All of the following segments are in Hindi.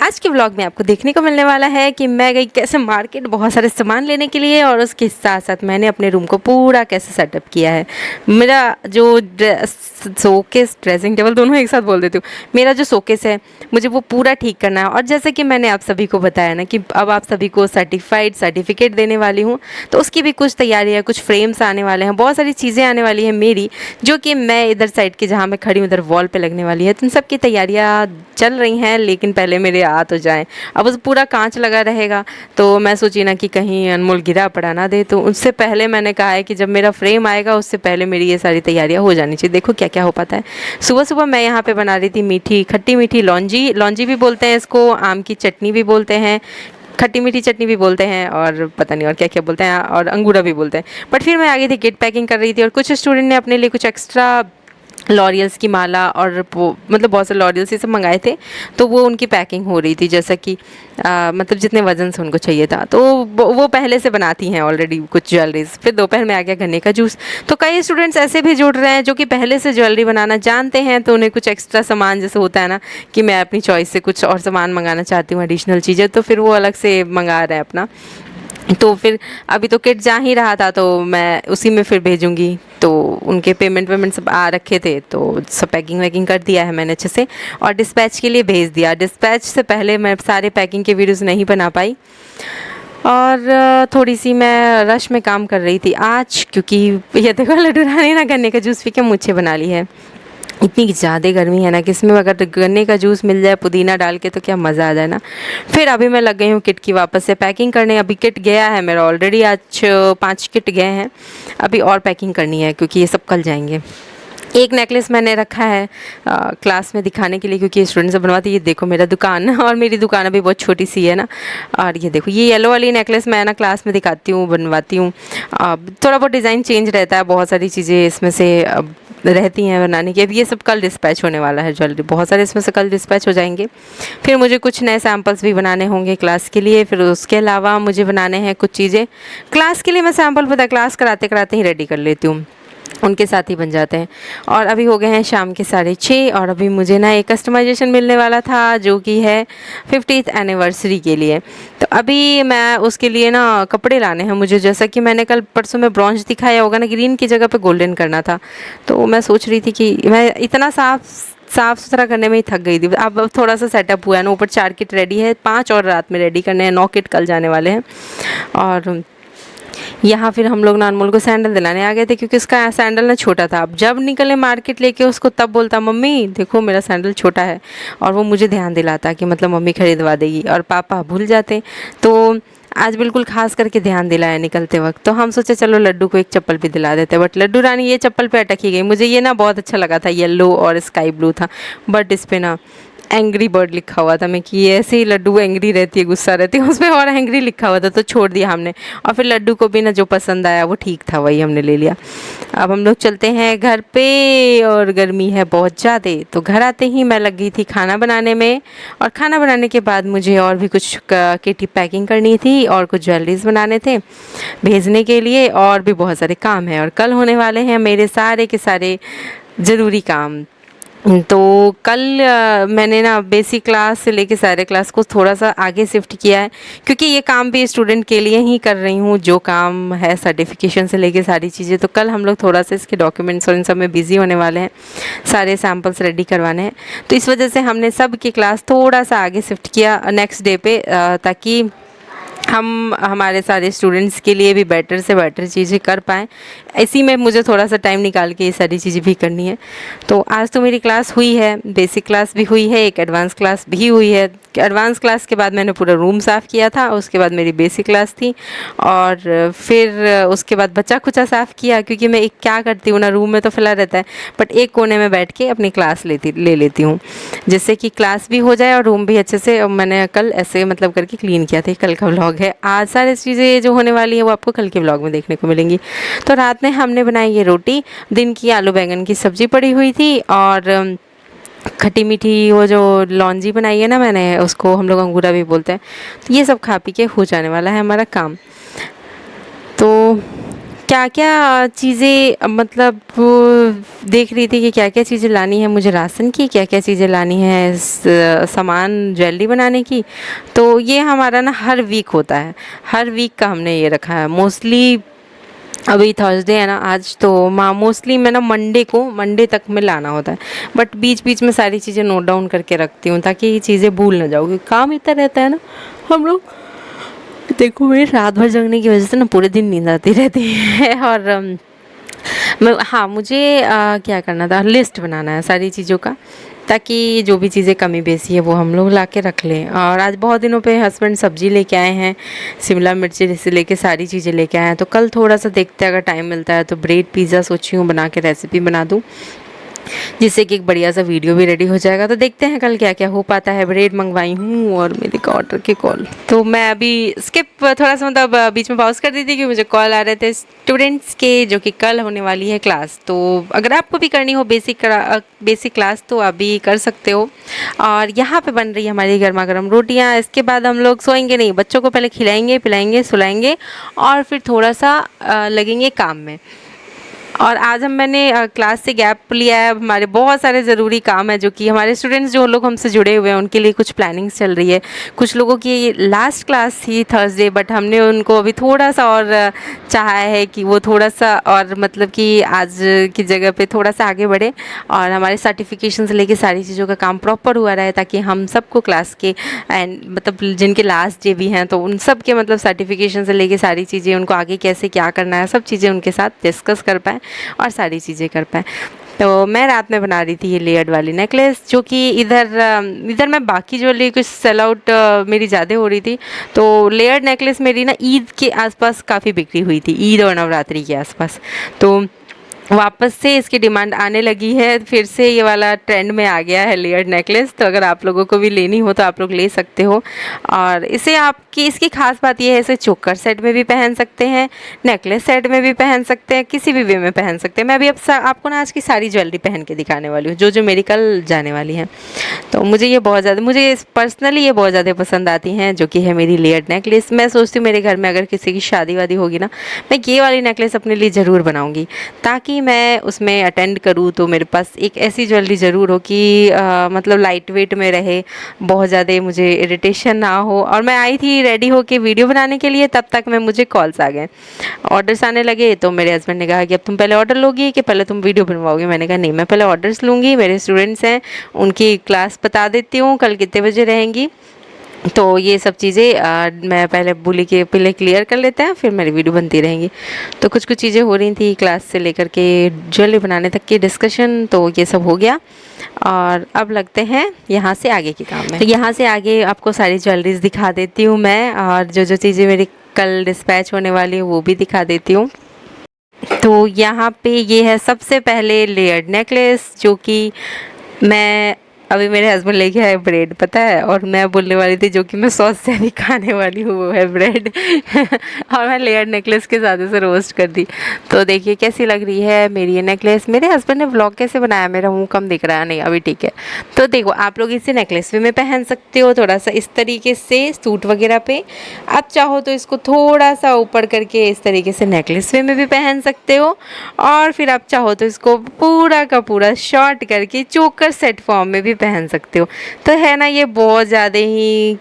आज के व्लॉग में आपको देखने को मिलने वाला है कि मैं गई कैसे मार्केट बहुत सारे सामान लेने के लिए, और उसके साथ साथ मैंने अपने रूम को पूरा कैसे सेटअप किया है। मेरा जो शोकेस, ड्रेसिंग टेबल दोनों एक साथ बोल देती हूँ, मेरा जो शोकेस है मुझे वो पूरा ठीक करना है। और जैसे कि मैंने आप सभी को बताया ना कि अब आप सभी को सर्टिफिकेट देने वाली हूँ, तो उसकी भी कुछ तैयारी है। कुछ फ्रेम्स आने वाले हैं, बहुत सारी चीज़ें आने वाली हैं मेरी, जो कि मैं इधर साइड के जहाँ मैं खड़ी हूँ उधर वॉल पे लगने वाली है। तो इन सब की तैयारियाँ चल रही हैं, लेकिन पहले मेरे आ तो जाएं। अब उस पूरा कांच लगा रहेगा, तो मैं सोची ना कि कहीं अनमोल गिरा पड़ा ना दे, तो उससे पहले मैंने कहा है कि जब मेरा फ्रेम आएगा उससे पहले मेरी ये सारी तैयारियां हो जानी चाहिए। देखो क्या क्या हो पाता है। सुबह सुबह मैं यहाँ पे बना रही थी मीठी खट्टी मीठी लौंजी, लौंजी भी बोलते हैं इसको, आम की चटनी भी बोलते हैं, खट्टी मीठी चटनी भी बोलते हैं, और पता नहीं और क्या क्या बोलते हैं, और अंगूरा भी बोलते हैं। बट फिर मैं आगे थी, किट पैकिंग कर रही थी, और कुछ स्टूडेंट ने अपने लिए कुछ एक्स्ट्रा लॉरियल्स की माला और वो मतलब बहुत से लॉरियल्स ये सब मंगाए थे, तो वो उनकी पैकिंग हो रही थी, जैसा कि मतलब जितने वजन से उनको चाहिए था, तो वो पहले से बनाती हैं ऑलरेडी कुछ ज्वेलरीज। फिर दोपहर में आ गया गन्ने का जूस। तो कई स्टूडेंट्स ऐसे भी जुड़ रहे हैं जो कि पहले से ज्वेलरी बनाना जानते हैं, तो उन्हें कुछ एक्स्ट्रा सामान जैसे होता है ना कि मैं अपनी चॉइस से कुछ और सामान मंगाना चाहती हूँ, एडिशनल चीज़ें, तो फिर वो अलग से मंगा रहे हैं अपना। तो फिर अभी तो किट जा ही रहा था, तो मैं उसी में फिर भेजूंगी। तो उनके पेमेंट सब आ रखे थे, तो सब पैकिंग वैकिंग कर दिया है मैंने अच्छे से, और डिस्पैच के लिए भेज दिया। डिस्पैच से पहले मैं सारे पैकिंग के वीडियोस नहीं बना पाई, और थोड़ी सी मैं रश में काम कर रही थी आज, क्योंकि ये देखो लड्डू रानी ना गन्ने का जूस पी के मुझे बना ली है। इतनी ज़्यादा गर्मी है ना कि इसमें अगर गन्ने का जूस मिल जाए पुदीना डाल के तो क्या मज़ा आ जाए ना। फिर अभी मैं लग गई हूँ किट की वापस से पैकिंग करने। अभी किट गया है मेरा ऑलरेडी, आज 5 किट गए हैं, अभी और पैकिंग करनी है क्योंकि ये सब कल जाएंगे। एक नेकलेस मैंने रखा है क्लास में दिखाने के लिए, क्योंकि स्टूडेंट से बनवाती है। ये देखो मेरा दुकान और मेरी दुकान अभी बहुत छोटी सी है ना। और ये देखो ये येलो वाली नेकलेस मैं ना क्लास में दिखाती हूँ, बनवाती हूँ। थोड़ा बहुत डिज़ाइन चेंज रहता है, बहुत सारी चीज़ें इसमें से रहती हैं बनाने की। अब ये सब कल डिस्पैच होने वाला है, ज्वेलरी बहुत सारे इसमें से कल डिस्पैच हो जाएंगे। फिर मुझे कुछ नए सैम्पल्स भी बनाने होंगे क्लास के लिए। फिर उसके अलावा मुझे बनाने हैं कुछ चीज़ें क्लास के लिए। मैं सैम्पल पता क्लास कराते कराते ही रेडी कर लेती हूँ, उनके साथ ही बन जाते हैं। और अभी हो गए हैं शाम के 6:30, और अभी मुझे ना एक कस्टमाइजेशन मिलने वाला था जो कि है 50th एनिवर्सरी के लिए। तो अभी मैं उसके लिए ना कपड़े लाने हैं मुझे, जैसा कि मैंने कल परसों में ब्रॉन्ज दिखाया होगा ना, ग्रीन की जगह पे गोल्डन करना था। तो मैं सोच रही थी कि मैं इतना साफ़ सुथरा करने में ही थक गई थी। अब थोड़ा सा सेटअप हुआ है ना, ऊपर 4 किट रेडी है, 5 और रात में रेडी करने हैं, 9 किट कल जाने वाले हैं। और यहाँ फिर हम लोग ना अनमोल को सैंडल दिलाने आ गए थे, क्योंकि उसका सैंडल ना छोटा था। अब जब निकले मार्केट लेके उसको, तब बोलता मम्मी देखो मेरा सैंडल छोटा है, और वो मुझे ध्यान दिलाता कि मतलब मम्मी खरीदवा देगी, और पापा भूल जाते। तो आज बिल्कुल खास करके ध्यान दिलाया निकलते वक्त। तो हम सोचे चलो लड्डू को एक चप्पल भी दिला देते, बट लड्डू रानी ये चप्पल पे अटक ही गई। मुझे ये ना बहुत अच्छा लगा था, येलो और स्काई ब्लू था, बट इस पे ना एंग्री बर्ड लिखा हुआ था। मैं कि ये ऐसे ही लड्डू एंग्री रहती है, गुस्सा रहती है, उस पर और एंग्री लिखा हुआ था, तो छोड़ दिया हमने। और फिर लड्डू को भी ना जो पसंद आया वो ठीक था, वही हमने ले लिया। अब हम लोग चलते हैं घर पे, और गर्मी है बहुत ज़्यादा। तो घर आते ही मैं लग गई थी खाना बनाने में, और खाना बनाने के बाद मुझे और भी कुछ किटी पैकिंग करनी थी, और कुछ ज्वेलरीज बनाने थे भेजने के लिए, और भी बहुत सारे काम हैं। और कल होने वाले हैं मेरे सारे के सारे ज़रूरी काम। तो कल मैंने ना बेसिक क्लास से लेके सारे क्लास को थोड़ा सा आगे शिफ्ट किया है, क्योंकि ये काम भी स्टूडेंट के लिए ही कर रही हूँ, जो काम है सर्टिफिकेशन से लेके सारी चीज़ें। तो कल हम लोग थोड़ा सा इसके डॉक्यूमेंट्स और इन सब में बिजी होने वाले हैं, सारे सैम्पल्स रेडी करवाने हैं। तो इस वजह से हमने सब की क्लास थोड़ा सा आगे शिफ्ट किया नेक्स्ट डे पे, ताकि हम हमारे सारे स्टूडेंट्स के लिए भी बेटर से बेटर चीज़ें कर पाएँ। इसी में मुझे थोड़ा सा टाइम निकाल के ये सारी चीज़ें भी करनी है। तो आज तो मेरी क्लास हुई है, बेसिक क्लास भी हुई है, एक एडवांस क्लास भी हुई है। एडवांस क्लास के बाद मैंने पूरा रूम साफ़ किया था, उसके बाद मेरी बेसिक क्लास थी, और फिर उसके बाद बचा खुचा साफ़ किया, क्योंकि मैं एक क्या करती हूँ ना, रूम में तो फैला रहता है, बट एक कोने में बैठ के अपनी क्लास ले लेती हूँ, जिससे कि क्लास भी हो जाए और रूम भी अच्छे से। मैंने कल ऐसे मतलब करके क्लीन किया था। कल का व्लॉग है, आज सारी चीज़ें जो होने वाली है वो आपको कल के व्लॉग में देखने को मिलेंगी। तो रात में हमने बनाई ये रोटी, दिन की आलू बैंगन की सब्ज़ी पड़ी हुई थी, और खट्टी मीठी वो जो लौंजी बनाई है ना मैंने, उसको हम लोग अंगूरा भी बोलते हैं। तो ये सब खा पी के हो जाने वाला है हमारा काम। तो क्या क्या चीज़ें मतलब देख रही थी कि क्या क्या चीज़ें लानी है मुझे राशन की, क्या क्या चीज़ें लानी है सामान ज्वेलरी बनाने की। तो ये हमारा ना हर वीक होता है, हर वीक का हमने ये रखा है मोस्टली। अभी थर्सडे है ना आज, तो मोस्टली मैं ना मंडे तक में लाना होता है। बट बीच बीच में सारी चीज़ें नोट डाउन करके रखती हूँ ताकि ये चीज़ें भूल ना जाऊँ, क्योंकि काम इतना रहता है ना हम लोग। देखो मेरी रात भर जगने की वजह से ना पूरे दिन नींद आती रहती है। और हाँ, मुझे क्या करना था, लिस्ट बनाना है सारी चीज़ों का, ताकि जो भी चीज़ें कमी बेसी है वो हम लोग ला के रख लें। और आज बहुत दिनों पे हस्बैंड सब्ज़ी लेके आए हैं, शिमला मिर्ची से लेके सारी चीज़ें लेके आए हैं। तो कल थोड़ा सा देखते हैं, अगर टाइम मिलता है तो ब्रेड पिज़्ज़ा सोची हूँ बना के रेसिपी बना दूँ, जिससे कि एक बढ़िया सा वीडियो भी रेडी हो जाएगा। तो देखते हैं कल क्या क्या हो पाता है। ब्रेड मंगवाई हूँ और मेरे को ऑर्डर की कॉल, तो मैं अभी स्किप थोड़ा सा मतलब बीच में पॉज कर दी थी कि मुझे कॉल आ रहे थे स्टूडेंट्स के, जो कि कल होने वाली है क्लास। तो अगर आपको भी करनी हो बेसिक क्लास तो आप भी कर सकते हो। और यहाँ पे बन रही है हमारी गर्मा गर्म रोटियाँ। इसके बाद हम लोग सोएंगे नहीं, बच्चों को पहले खिलाएंगे पिलाएंगे सुलाएंगे और फिर थोड़ा सा लगेंगे काम में। और आज मैंने क्लास से गैप लिया है। अब हमारे बहुत सारे ज़रूरी काम है, जो कि हमारे स्टूडेंट्स जो लोग हमसे जुड़े हुए हैं उनके लिए कुछ प्लानिंग्स चल रही है। कुछ लोगों की लास्ट क्लास थी थर्सडे, बट हमने उनको अभी थोड़ा सा और चाहा है कि वो थोड़ा सा और मतलब कि आज की जगह पे थोड़ा सा आगे बढ़े और हमारे सर्टिफिकेशन से लेके सारी चीज़ों का काम प्रॉपर हुआ रहे, ताकि हम सबको क्लास के एंड मतलब जिनके लास्ट डे भी हैं तो उन सब के मतलब सर्टिफिकेशन से लेके सारी चीज़ें उनको आगे कैसे क्या करना है सब चीज़ें उनके साथ डिस्कस कर पाएँ और सारी चीज़ें कर पाएँ। तो मैं रात में बना रही थी ये लेयर्ड वाली नेकलेस, जो कि इधर मैं बाकी ज्वेलरी कुछ सेल आउट मेरी ज़्यादा हो रही थी। तो लेयर्ड नेकलेस मेरी ना ईद के आसपास काफ़ी बिक्री हुई थी, ईद और नवरात्रि के आसपास। तो वापस से इसकी डिमांड आने लगी है, फिर से ये वाला ट्रेंड में आ गया है लेयर्ड नेकलेस। तो अगर आप लोगों को भी लेनी हो तो आप लोग ले सकते हो। और इसे आपकी इसकी खास बात ये है, इसे चोकर सेट में भी पहन सकते हैं, नेकलेस सेट में भी पहन सकते हैं, किसी भी वे में पहन सकते हैं। मैं अभी आपको ना आज की सारी ज्वेलरी पहन के दिखाने वाली हूँ, जो मेरी कल जाने वाली है। तो मुझे पर्सनली ये बहुत ज़्यादा पसंद आती हैं, जो कि है मेरी लेयर्ड नेकलेस। मैं सोचती हूँ मेरे घर में अगर किसी की शादी वादी होगी ना, मैं ये वाली नेकलेस अपने लिए ज़रूर बनाऊँगी, ताकि मैं उसमें अटेंड करूँ तो मेरे पास एक ऐसी ज्वेलरी ज़रूर हो कि मतलब लाइट वेट में रहे, बहुत ज़्यादा मुझे इरिटेशन ना हो। और मैं आई थी रेडी होके वीडियो बनाने के लिए, तब तक में मुझे कॉल्स आ गए, ऑर्डर्स आने लगे। तो मेरे हस्बैंड ने कहा कि अब तुम पहले ऑर्डर लोगी कि पहले तुम वीडियो बनवाओगी। मैंने कहा नहीं, मैं पहले ऑर्डर्स लूँगी, मेरे स्टूडेंट्स हैं उनकी क्लास बता देती हूँ कल कितने बजे रहेंगी। तो ये सब चीज़ें मैं पहले बोली कि पहले क्लियर कर लेते हैं, फिर मेरी वीडियो बनती रहेंगी। तो कुछ कुछ चीज़ें हो रही थी क्लास से लेकर के ज्वेलरी बनाने तक की डिस्कशन, तो ये सब हो गया। और अब लगते हैं यहाँ से आगे के काम में। तो यहाँ से आगे आपको सारी ज्वेलरीज दिखा देती हूँ मैं, और जो जो चीज़ें मेरी कल डिस्पैच होने वाली है वो भी दिखा देती हूँ। तो यहाँ पे ये है सबसे पहले लेयर्ड नेकलेस, जो कि मैं अभी मेरे हस्बैंड लेके आए ब्रेड, पता है। और मैं बोलने वाली थी जो कि मैं सॉस से भी खाने वाली हूँ वो है ब्रेड। और मैं लेयर नेकलेस के साथ इसे रोस्ट कर दी। तो देखिए कैसी लग रही है मेरी ये नेकलेस। मेरे हस्बैंड ने व्लॉग कैसे बनाया, मेरा मुंह कम दिख रहा है, नहीं अभी ठीक है। तो देखो आप लोग इसे नेकलेस वे में पहन सकते हो, थोड़ा सा इस तरीके से सूट वगैरह पे। आप चाहो तो इसको थोड़ा सा ऊपर करके इस तरीके से नेकलेस वे में भी पहन सकते हो, और फिर आप चाहो तो इसको पूरा का पूरा शॉर्ट करके चोकर सेट फॉर्म में भी पहन सकते हो। तो है ना ये बहुत ज़्यादा ही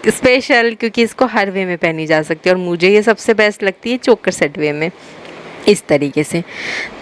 स्पेशल, क्योंकि इसको हर वे में पहनी जा सकती है। और मुझे ये सबसे बेस्ट लगती है चोकर सेट वे में, इस तरीके से।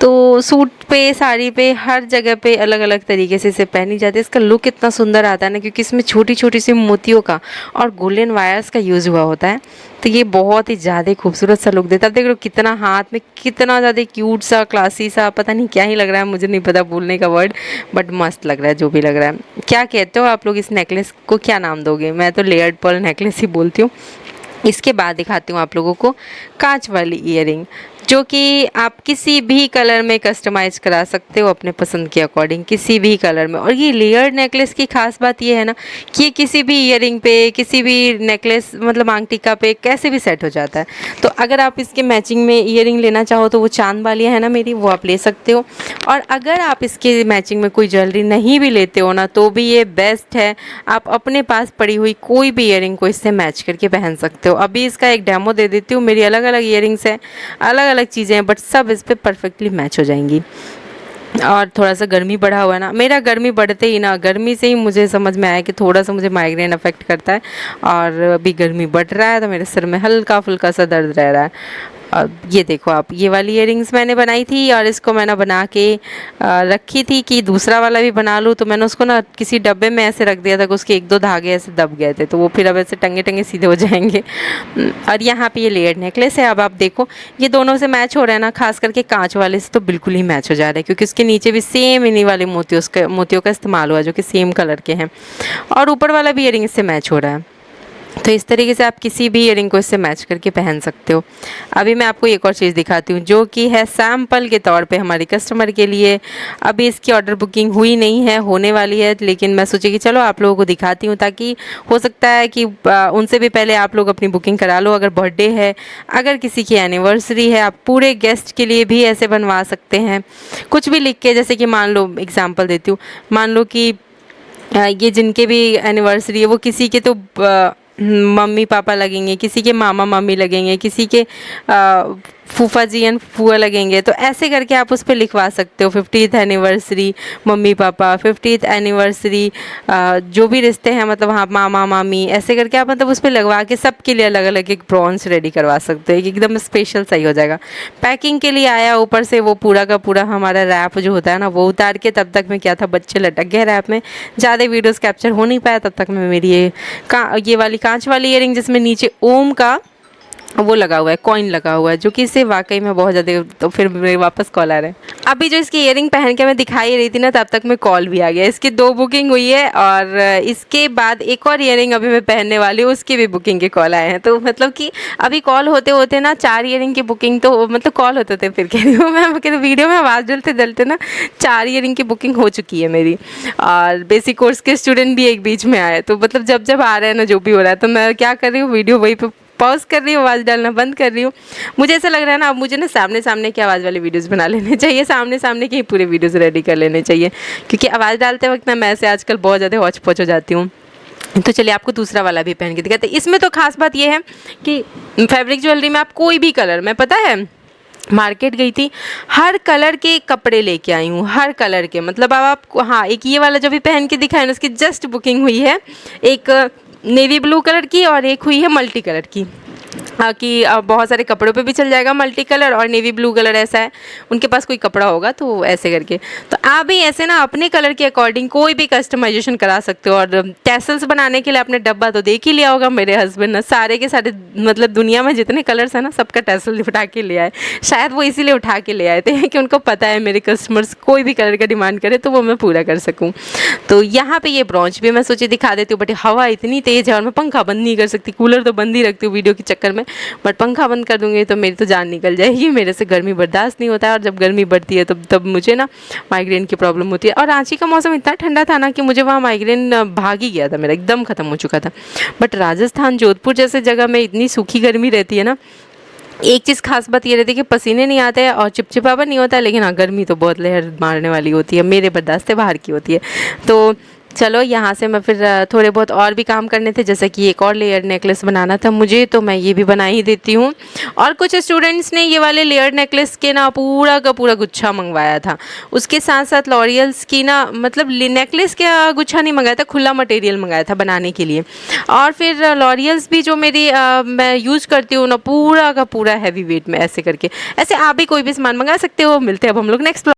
तो सूट पे साड़ी पे हर जगह पे अलग अलग तरीके से इसे पहनी जाती है। इसका लुक इतना सुंदर आता है ना, क्योंकि इसमें छोटी छोटी सी मोतियों का और गोल्डन वायर्स का यूज़ हुआ होता है। तो ये बहुत ही ज़्यादा खूबसूरत सा लुक देता है। अब देख लो कितना हाथ में कितना ज़्यादा क्यूट सा क्लासी सा, पता नहीं क्या ही लग रहा है, मुझे नहीं पता बोलने का वर्ड, बट मस्त लग रहा है जो भी लग रहा है। क्या कहते हो आप लोग इस नेकलेस को, क्या नाम दोगे? मैं तो लेयर्ड पर्ल नेकलेस ही बोलती हूँ। इसके बाद दिखाती हूँ आप लोगों को कांच वाली ईयरिंग, जो कि आप किसी भी कलर में कस्टमाइज़ करा सकते हो अपने पसंद के अकॉर्डिंग, किसी भी कलर में। और ये लेयर्ड नेकलेस की खास बात ये है ना कि ये किसी भी ईयरिंग पे, किसी भी नेकलेस मतलब आंग टीका पे कैसे भी सेट हो जाता है। तो अगर आप इसके मैचिंग में ईयरिंग लेना चाहो तो वो चांद वाली है ना मेरी, वो आप ले सकते हो। और अगर आप इसके मैचिंग में कोई ज्वेलरी नहीं भी लेते हो ना, तो भी ये बेस्ट है, आप अपने पास पड़ी हुई कोई भी ईयरिंग को इससे मैच करके पहन सकते हो। अभी इसका एक डेमो दे देती हूँ। मेरी अलग अलग ईयरिंग्स हैं, अलग अलग चीज़ें हैं, बट सब इस पर परफेक्टली मैच हो जाएंगी। और थोड़ा सा गर्मी बढ़ा हुआ है ना, मेरा गर्मी बढ़ते ही ना, गर्मी से ही मुझे समझ में आया कि थोड़ा सा मुझे माइग्रेन अफेक्ट करता है, और अभी गर्मी बढ़ रहा है तो मेरे सिर में हल्का फुल्का सा दर्द रह रहा है। अब ये देखो आप, ये वाली इयरिंग्स मैंने बनाई थी और इसको मैंने बना के रखी थी कि दूसरा वाला भी बना लूँ, तो मैंने उसको ना किसी डब्बे में ऐसे रख दिया था कि उसके 1-2 धागे ऐसे दब गए थे, तो वो फिर अब ऐसे टंगे टंगे सीधे हो जाएंगे। और यहाँ पे ये लेयर्ड नेकलेस है। अब आप देखो ये दोनों से मैच हो रहा है ना, खास करके कांच वाले से तो बिल्कुल ही मैच हो जा रहा है, क्योंकि उसके नीचे भी सेम इन्हीं वाले मोतियों का इस्तेमाल हुआ है, जो कि सेम कलर के हैं, और ऊपर वाला भी इयरिंग इससे मैच हो रहा है। तो इस तरीके से आप किसी भी इयरिंग को इससे मैच करके पहन सकते हो। अभी मैं आपको एक और चीज़ दिखाती हूँ, जो कि है सैम्पल के तौर पे हमारी कस्टमर के लिए। अभी इसकी ऑर्डर बुकिंग हुई नहीं है, होने वाली है, लेकिन मैं सोची कि चलो आप लोगों को दिखाती हूँ, ताकि हो सकता है कि उनसे भी पहले आप लोग अपनी बुकिंग करा लो। अगर बर्थडे है, अगर किसी की एनिवर्सरी है, आप पूरे गेस्ट के लिए भी ऐसे बनवा सकते हैं, कुछ भी लिख के। जैसे कि मान लो, एग्जाम्पल देती हूँ, मान लो कि ये जिनके भी एनिवर्सरी है, वो किसी के तो मम्मी पापा लगेंगे, किसी के मामा मामी लगेंगे, किसी के फूफा जी एंड फूआ लगेंगे, तो ऐसे करके आप उस पर लिखवा सकते हो 50th anniversary mummy papa, 50th anniversary जो भी रिश्ते हैं, मतलब हाँ मामा मामी, ऐसे करके आप मतलब उस पर लगवा के सबके लिए अलग अलग एक ब्रॉन्ज रेडी करवा सकते हो, एकदम स्पेशल सही हो जाएगा। पैकिंग के लिए आया, ऊपर से वो पूरा का पूरा हमारा रैप जो होता है ना, वो उतार के, तब तक मैं क्या था, बच्चे लटक गए रैप में, ज़्यादा वीडियोज़ कैप्चर हो नहीं पाया, तब तक मैं मेरी ये वाली कांच वाली इयरिंग, जिसमें नीचे ओम का वो लगा हुआ है, कॉइन लगा हुआ है, जो कि इससे वाकई में बहुत ज़्यादा। तो फिर मेरे वापस कॉल आ रहा है। अभी जो इसकी इयरिंग पहन के मैं दिखाई रही थी ना, तब तक में कॉल भी आ गया। इसकी 2 बुकिंग हुई है, और इसके बाद एक और इयरिंग अभी मैं पहनने वाली हूँ, उसकी भी बुकिंग के कॉल आए हैं। तो मतलब कि अभी कॉल होते होते ना 4 इयरिंग की बुकिंग, तो मतलब कॉल होते थे, फिर कह रही हूँ मैं, वीडियो में आवाज़ डलते डलते ना 4 इयरिंग की बुकिंग हो चुकी है मेरी। और बेसिक कोर्स के स्टूडेंट भी एक बीच में आए, तो मतलब जब जब आ रहे हैं ना, जो भी हो रहा है, तो मैं क्या कर रही हूँ, वीडियो वहीं पर पॉज कर रही हूँ, आवाज़ डालना बंद कर रही हूँ। मुझे ऐसा लग रहा है ना, अब मुझे ना सामने सामने की आवाज़ वाले वीडियोस बना लेने चाहिए, सामने सामने के ही पूरे वीडियोस रेडी कर लेने चाहिए, क्योंकि आवाज़ डालते वक्त ना मैं ऐसे आजकल बहुत ज़्यादा हौच पौच हो जाती हूँ। तो चलिए आपको दूसरा वाला भी पहन के दिखाते हैं। इसमें तो खास बात ये है कि फैब्रिक ज्वेलरी में आप कोई भी कलर, मैं पता है मार्केट गई थी, हर कलर के कपड़े लेके आई हूँ, हर कलर के, मतलब अब आप, हाँ एक ये वाला जो भी पहन के दिखाया ना, उसकी जस्ट बुकिंग हुई है, एक नेवी ब्लू कलर की और एक हुई है मल्टी कलर की। कि बहुत सारे कपड़ों पे भी चल जाएगा मल्टी कलर और नेवी ब्लू कलर, ऐसा है उनके पास कोई कपड़ा होगा तो ऐसे करके। तो आप भी ऐसे ना अपने कलर के अकॉर्डिंग कोई भी कस्टमाइजेशन करा सकते हो। और टैसल्स बनाने के लिए आपने डब्बा तो देख ही लिया होगा, मेरे हस्बैंड ना सारे के सारे, मतलब दुनिया में जितने कलर्स हैं ना, सबका टैसल उठा के ले आए। शायद वो इसीलिए उठा के ले आए थे कि उनको पता है मेरे कस्टमर्स कोई भी कलर का डिमांड करे तो वो मैं पूरा कर सकूँ। तो यहाँ पे ये ब्रॉन्च भी मैं सोची दिखा देती हूँ, बट हवा इतनी तेज़ है और मैं पंखा बंद नहीं कर सकती, कूलर तो बंद ही रखती हूँ वीडियो के चक्कर में, बट पंखा बंद कर दूंगी तो मेरी तो जान निकल जाएगी। मेरे से गर्मी बर्दाश्त नहीं होता है, और जब गर्मी बढ़ती है तब मुझे ना माइग्रेन की प्रॉब्लम होती है। और रांची का मौसम इतना ठंडा था ना कि मुझे वहाँ माइग्रेन भाग ही गया था, मेरा एकदम ख़त्म हो चुका था। बट राजस्थान जोधपुर जैसे जगह में इतनी सूखी गर्मी रहती है ना, एक चीज़ खास बात ये रहती है कि पसीने नहीं आते हैं और चिपचिपापन नहीं होता है, लेकिन हाँ गर्मी तो बहुत लहर मारने वाली होती है, मेरे बर्दाश्त से बाहर की होती है। तो चलो यहाँ से मैं फिर थोड़े बहुत और भी काम करने थे, जैसे कि एक और लेयर नेकलेस बनाना था मुझे, तो मैं ये भी बना ही देती हूँ। और कुछ स्टूडेंट्स ने ये वाले लेयर नेकलेस के ना पूरा का पूरा गुच्छा मंगवाया था, उसके साथ साथ लॉरियल्स की ना, मतलब नेकलेस का गुच्छा नहीं मंगाया था, खुला मटेरियल मंगाया था बनाने के लिए। और फिर लॉरियल्स भी जो मेरी मैं यूज़ करती हूँ ना, पूरा का पूरा हैवी वेट में, ऐसे करके। ऐसे आप भी कोई भी सामान मंगा सकते हो। मिलते हैं अब हम लोग नेक्स्ट